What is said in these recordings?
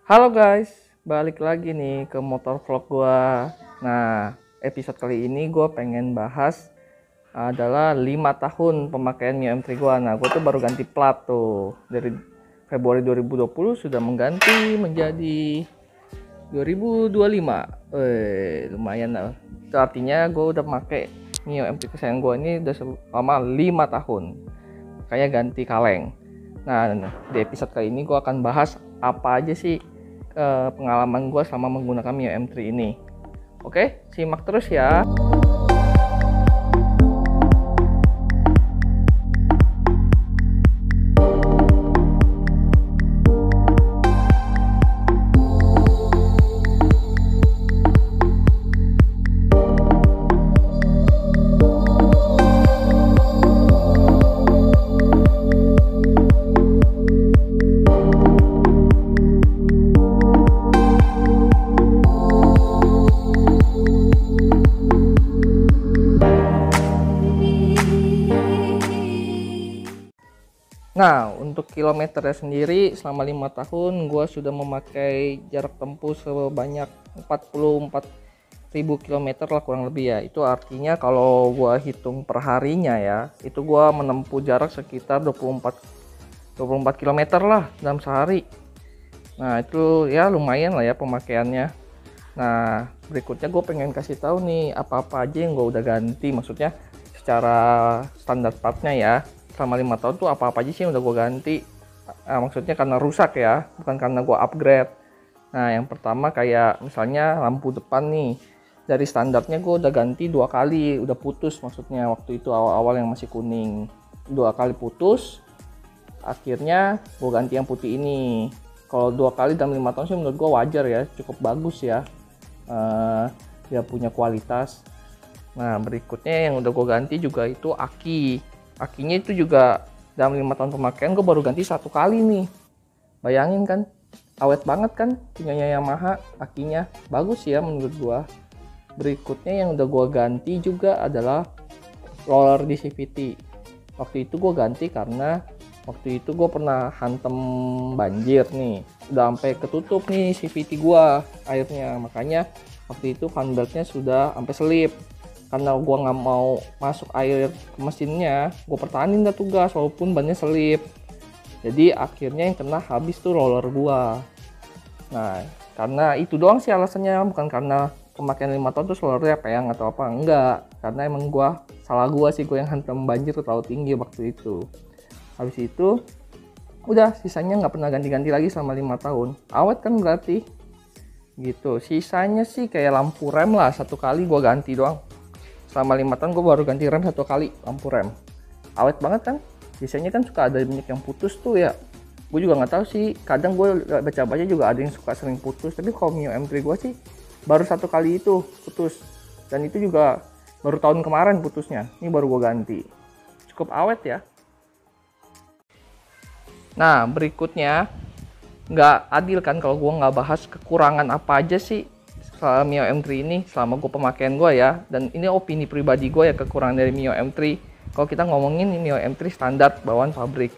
Halo guys, balik lagi nih ke motor vlog gua. Nah, episode kali ini gua pengen bahas adalah 5 tahun pemakaian Mio M3 gua. Nah, gua tuh baru ganti plat tuh. Dari Februari 2020 sudah mengganti menjadi 2025. Lumayan lah. Itu artinya gua udah pakai Mio M3 kesayangan gua ini udah selama 5 tahun. Kayak ganti kaleng. Nah, di episode kali ini gua akan bahas apa aja sih pengalaman gue selama menggunakan Mio M3 ini. Oke, simak terus ya. Nah, untuk kilometernya sendiri selama 5 tahun gue sudah memakai jarak tempuh sebanyak 44.000 km lah kurang lebih ya. Itu artinya kalau gue hitung per harinya ya, itu gue menempuh jarak sekitar 24 km lah dalam sehari. Nah, itu ya lumayan lah ya pemakaiannya. Nah, berikutnya gue pengen kasih tahu nih apa-apa aja yang gue udah ganti, maksudnya secara standar partnya ya. Selama 5 tahun tuh apa-apa aja sih yang udah gue ganti. Maksudnya karena rusak ya, bukan karena gue upgrade. Nah, yang pertama kayak misalnya lampu depan nih, dari standarnya gue udah ganti 2 kali, udah putus, maksudnya waktu itu awal-awal yang masih kuning 2 kali putus, akhirnya gue ganti yang putih ini. Kalau 2 kali dalam 5 tahun sih menurut gue wajar ya, cukup bagus ya. Dia punya kualitas. Nah, berikutnya yang udah gue ganti juga itu akinya itu juga dalam 5 tahun pemakaian gue baru ganti 1 kali nih. Bayangin kan, awet banget kan punyanya Yamaha, akinya bagus ya menurut gue. Berikutnya yang udah gue ganti juga adalah roller di CVT. Waktu itu gue ganti karena waktu itu gue pernah hantem banjir nih, udah sampai ketutup nih CVT gue airnya, makanya waktu itu fan beltnya sudah sampai selip. Karena gue nggak mau masuk air ke mesinnya, gue pertahanin dah tugas walaupun bannya selip. Jadi akhirnya yang kena habis tuh roller gue. Nah, karena itu doang sih alasannya, bukan karena pemakaian 5 tahun tuh rollernya peyang atau apa, enggak. Karena emang salah gue sih, gue yang hantam banjir terlalu tinggi waktu itu. Habis itu udah, sisanya nggak pernah ganti-ganti lagi selama 5 tahun. Awet kan berarti gitu. Sisanya sih kayak lampu rem lah, 1 kali gue ganti doang. Selama 5 tahun gue baru ganti rem 1 kali, lampu rem. Awet banget kan. Biasanya kan suka ada banyak yang putus tuh ya. Gue juga nggak tahu sih, kadang gue baca-baca juga ada yang suka sering putus. Tapi kalau Mio M3 gue sih baru 1 kali itu putus. Dan itu juga baru tahun kemarin putusnya. Ini baru gue ganti. Cukup awet ya. Nah, berikutnya nggak adil kan kalau gue nggak bahas kekurangan apa aja sih Mio M3 ini selama gue pemakaian gue ya. Dan ini opini pribadi gue ya, kekurangan dari Mio M3. Kalau kita ngomongin Mio M3 standar bawaan pabrik,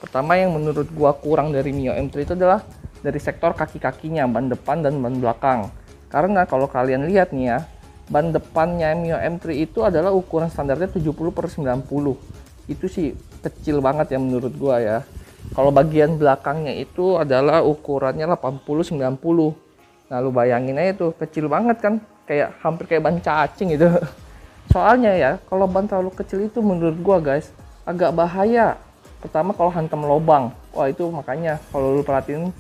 pertama yang menurut gue kurang dari Mio M3 itu adalah dari sektor kaki-kakinya, ban depan dan ban belakang. Karena kalau kalian lihat nih ya, ban depannya Mio M3 itu adalah ukuran standarnya 70/90. Itu sih kecil banget ya menurut gue ya. Kalau bagian belakangnya itu adalah ukurannya 80/90. Nah, lu bayangin aja tuh, kecil banget kan, kayak hampir kayak ban cacing gitu. Soalnya ya, kalau ban terlalu kecil itu menurut gua guys, agak bahaya. Pertama kalau hantam lobang, wah itu makanya kalau lu perhatiin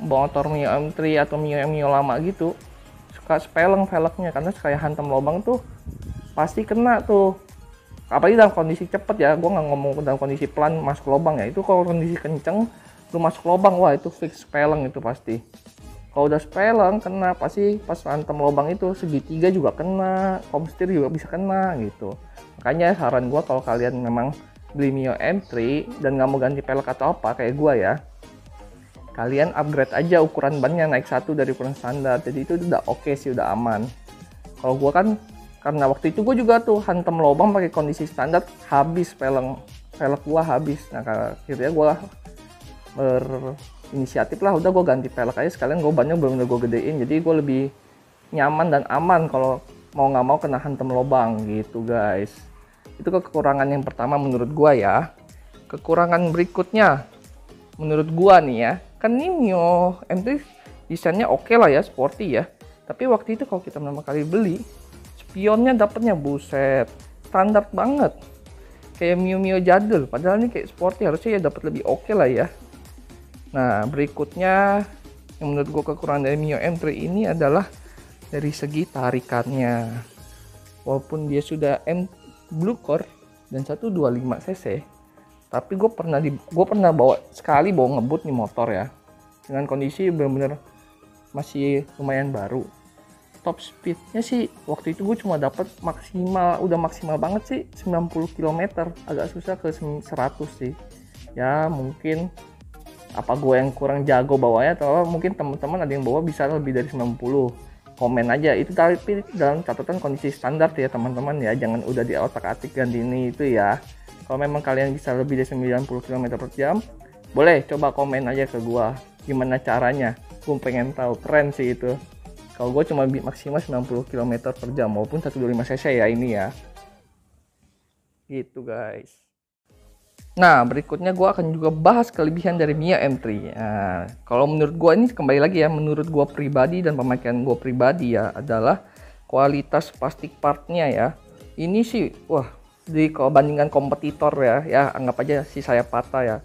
motor Mio M3 atau Mio lama gitu, suka sepeleng velgnya karena kayak hantam lobang tuh pasti kena tuh. Apalagi dalam kondisi cepet ya, gua nggak ngomong dalam kondisi pelan masuk lobang ya. Itu kalau kondisi kenceng, lu masuk lobang, wah itu fix sepeleng itu pasti. Kalau udah sepeleng kena, pasti pas hantam lubang itu segitiga juga kena, komstir juga bisa kena gitu. Makanya saran gua kalau kalian memang beli Mio M3 dan nggak mau ganti pelek atau apa kayak gua ya, kalian upgrade aja ukuran bannya, naik 1 dari ukuran standar. Jadi itu udah oke sih, udah aman. Kalau gua kan karena waktu itu gua juga tuh hantam lubang pakai kondisi standar, habis pelek gua habis. Nah akhirnya gua inisiatif lah, udah gue ganti pelek aja sekalian, gue bannya bener-bener gue gedein, jadi gue lebih nyaman dan aman kalau mau nggak mau kena hantem lubang gitu guys. Itu kekurangan yang pertama menurut gue ya. Kekurangan berikutnya menurut gue nih ya, kan ini Mio M3 desainnya oke lah ya, sporty ya, tapi waktu itu kalau kita pertama kali beli, spionnya dapetnya buset standar banget, kayak Mio jadul, padahal ini kayak sporty, harusnya ya dapat lebih oke lah ya. Nah, berikutnya yang menurut gue kekurangan dari Mio M3 ini adalah dari segi tarikannya. Walaupun dia sudah Blue Core dan 125 cc, tapi gue pernah bawa sekali, bawa ngebut nih motor ya, dengan kondisi bener-bener masih lumayan baru. Top speednya sih waktu itu gue cuma dapat maksimal, udah maksimal banget sih 90 km, agak susah ke 100 sih ya. Mungkin apa gue yang kurang jago bawanya, atau mungkin teman-teman ada yang bawa bisa lebih dari 90, komen aja itu, tapi dalam catatan kondisi standar ya teman-teman ya, jangan udah di otak-atik ganti ini itu ya. Kalau memang kalian bisa lebih dari 90 km per jam, boleh coba komen aja ke gua gimana caranya, gue pengen tahu, keren sih itu. Kalau gue cuma maksimal 90 km per jam walaupun 125 cc ya ini ya, gitu guys. Nah, berikutnya gue akan juga bahas kelebihan dari Mio M3. Nah, kalau menurut gue ini kembali lagi ya, menurut gue pribadi dan pemakaian gue pribadi ya, adalah kualitas plastik partnya ya. Ini sih, wah, dibandingkan kompetitor ya anggap aja si saya patah ya.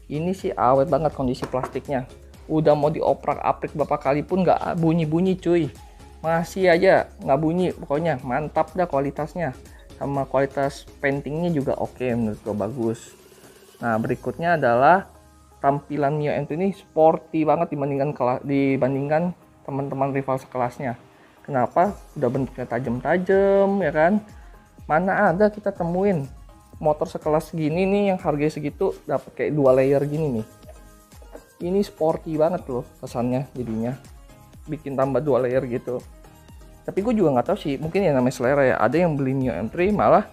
Ini sih awet banget kondisi plastiknya. Udah mau dioprak-aprik berapa kali pun nggak bunyi-bunyi cuy. Masih aja nggak bunyi, pokoknya mantap dah kualitasnya. Sama kualitas paintingnya juga oke, menurut gue bagus. Nah, berikutnya adalah tampilan Mio M3 ini sporty banget dibandingkan teman-teman rival sekelasnya. Kenapa? Udah bentuknya tajam-tajam ya kan. Mana ada kita temuin motor sekelas gini nih yang harganya segitu dapat kayak 2 layer gini nih. Ini sporty banget loh kesannya, jadinya bikin tambah 2 layer gitu. Tapi gue juga nggak tahu sih, mungkin ya namanya selera ya. Ada yang beli Mio M3 malah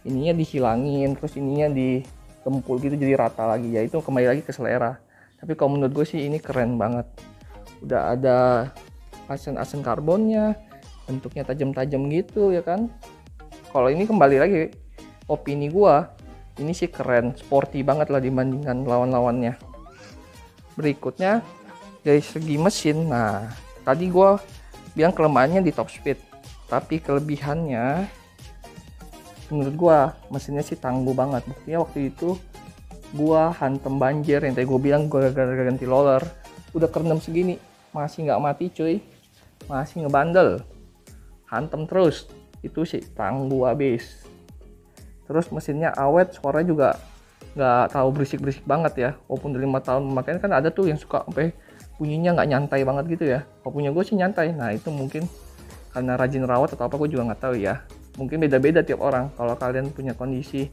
ininya dihilangin, terus ininya dikempul gitu jadi rata lagi ya, itu kembali lagi ke selera. Tapi kalau menurut gue sih ini keren banget. Udah ada asen karbonnya, bentuknya tajam-tajam gitu ya kan. Kalau ini kembali lagi opini gua, ini sih keren, sporty banget lah dibandingkan lawan-lawannya. Berikutnya dari segi mesin, nah tadi gua bilang kelemahannya di top speed, tapi kelebihannya menurut gua mesinnya sih tangguh banget. Buktinya waktu itu gua hantem banjir yang tadi gua bilang gua gara-gara ganti roller, udah kerendam segini masih nggak mati cuy, masih ngebandel, hantem terus. Itu sih tangguh habis. Terus mesinnya awet, suaranya juga nggak tahu berisik-berisik banget ya, walaupun udah 5 tahun makanya. Kan ada tuh yang suka sampai bunyinya nggak nyantai banget gitu ya, kalau punya gue sih nyantai. Nah itu mungkin karena rajin rawat atau apa, gue juga nggak tahu ya, mungkin beda-beda tiap orang. Kalau kalian punya kondisi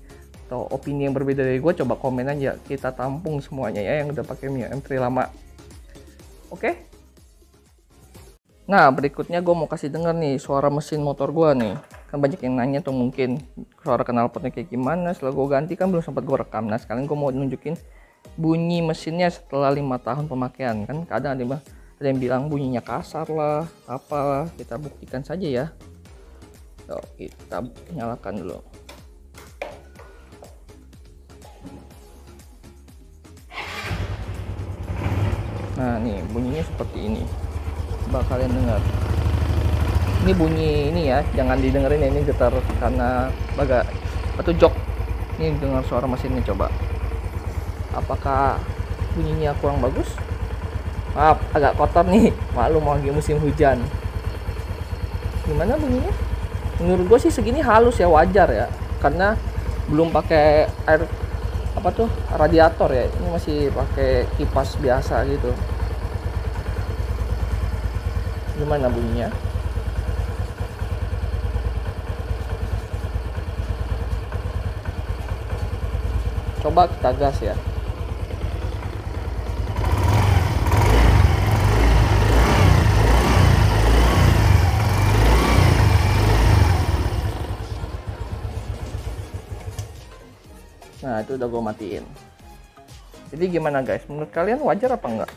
atau opini yang berbeda dari gue, coba komen aja, kita tampung semuanya ya yang udah pakai Mio M3 lama. Oke? Nah, berikutnya gue mau kasih denger nih suara mesin motor gue nih. Kan banyak yang nanya tuh mungkin suara knalpotnya kayak gimana setelah gue ganti, kan belum sempat gue rekam. Nah, sekalian gue mau nunjukin bunyi mesinnya setelah 5 tahun pemakaian. Kan kadang ada yang bilang bunyinya kasar lah, apalah. Kita buktikan saja ya. Yuk, kita nyalakan dulu. Nah, nih bunyinya seperti ini. Coba kalian dengar. Ini bunyi ini ya, jangan didengerin ya, ini getar karena atau jok. Ini dengar suara mesinnya, coba. Apakah bunyinya kurang bagus? Maaf, agak kotor nih. Maklum lagi musim hujan. Gimana bunyinya? Menurut gue sih segini halus ya, wajar ya. Karena belum pakai air radiator ya. Ini masih pakai kipas biasa gitu. Gimana bunyinya? Coba kita gas ya. Nah, itu udah gue matiin. Jadi gimana guys, menurut kalian wajar apa enggak?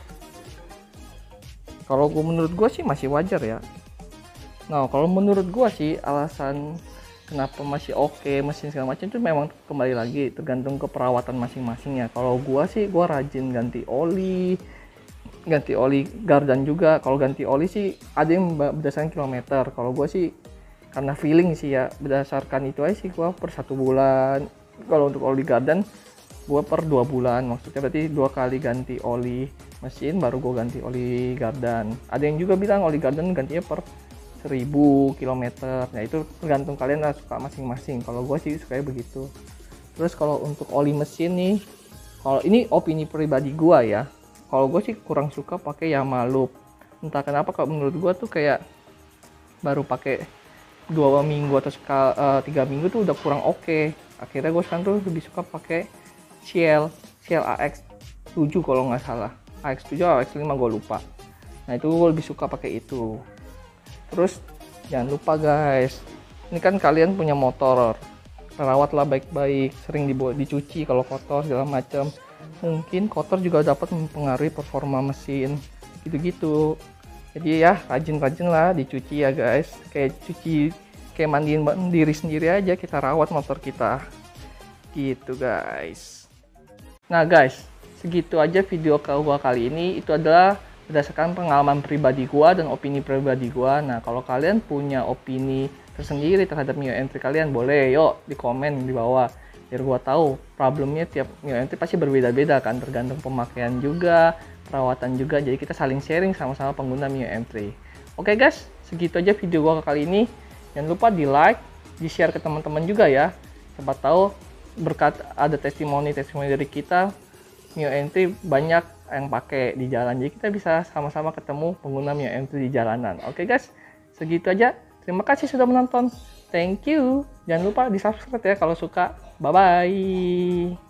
Kalau menurut gue sih masih wajar ya. Nah kalau menurut gue sih alasan kenapa masih oke mesin segala macam itu memang kembali lagi tergantung ke perawatan masing-masing ya. Kalau gue sih gue rajin ganti oli gardan juga. Kalau ganti oli sih ada yang berdasarkan kilometer, kalau gue sih karena feeling sih ya, berdasarkan itu aja sih gue per 1 bulan. Kalau untuk oli gardan gue per 2 bulan, maksudnya berarti 2 kali ganti oli mesin baru gue ganti oli gardan. Ada yang juga bilang oli gardan gantinya per 1000 km. Nah itu tergantung kalian lah, suka masing-masing. Kalau gue sih sukanya begitu. Terus kalau untuk oli mesin nih, kalau ini opini pribadi gue ya, kalau gue sih kurang suka pakai Yamaha Loop. Entah kenapa kalau menurut gue tuh kayak baru pakai 2 minggu atau 3 minggu tuh udah kurang oke. Akhirnya gue sekarang tuh lebih suka pakai Shell AX7 kalau nggak salah, AX7 atau AX5 gue lupa. Nah itu gue lebih suka pakai itu. Terus jangan lupa guys, ini kan kalian punya motor, rawatlah baik-baik, sering dicuci kalau kotor segala macam. Mungkin kotor juga dapat mempengaruhi performa mesin gitu-gitu. Jadi ya rajin-rajin lah dicuci ya guys, kayak mandiin diri sendiri aja, kita rawat motor kita gitu guys. Nah guys, segitu aja video gua kali ini. Itu adalah berdasarkan pengalaman pribadi gua dan opini pribadi gua. Nah kalau kalian punya opini tersendiri terhadap Mio M3 kalian, boleh yuk di komen di bawah, biar gua tahu problemnya tiap Mio M3 pasti berbeda-beda kan, tergantung pemakaian juga, perawatan juga. Jadi kita saling sharing sama-sama pengguna Mio M3. Oke guys, segitu aja video gua kali ini. Jangan lupa di like, di share ke teman-teman juga ya, siapa tahu berkat ada testimoni dari kita, Mio M3 banyak yang pakai di jalan, jadi kita bisa sama-sama ketemu pengguna Mio M3 di jalanan. Oke guys, segitu aja. Terima kasih sudah menonton. Thank you. Jangan lupa di subscribe ya kalau suka. Bye bye.